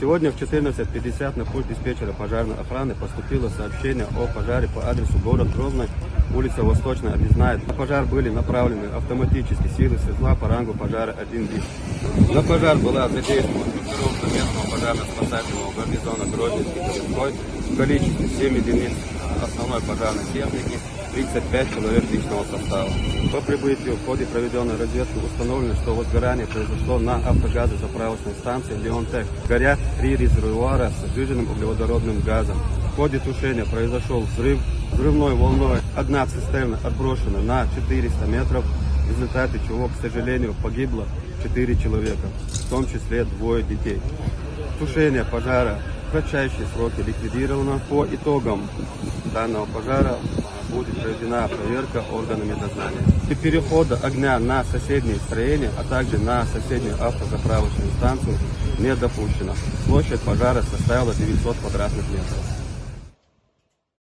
Сегодня в 14:50 на пульт диспетчера пожарной охраны поступило сообщение о пожаре по адресу город Грозный, улица Восточная, Объездная. На пожар были направлены автоматические силы СИЗЛа по рангу пожара 1 ГИС. На пожар была задействована группировка местного пожарно-спасательного гарнизона Грозненский городской в количестве 7 единиц основной пожарной техники, 35 человек личного состава. По прибытию в ходе проведенной разведки установлено, что возгорание произошло на автогазозаправочной станции Леонтек. Горят 3 резервуара с сжиженным углеводородным газом. В ходе тушения произошел взрыв. Взрывной волной одна цистерна отброшена на 400 метров, в результате чего, к сожалению, погибло 4 человека, в том числе 2 детей. Тушение пожара в кратчайшие сроки ликвидировано. По итогам данного пожара будет проведена проверка органами дознания. И перехода огня на соседние строения, а также на соседнюю автозаправочную станцию не допущено. Площадь пожара составила 900 квадратных метров.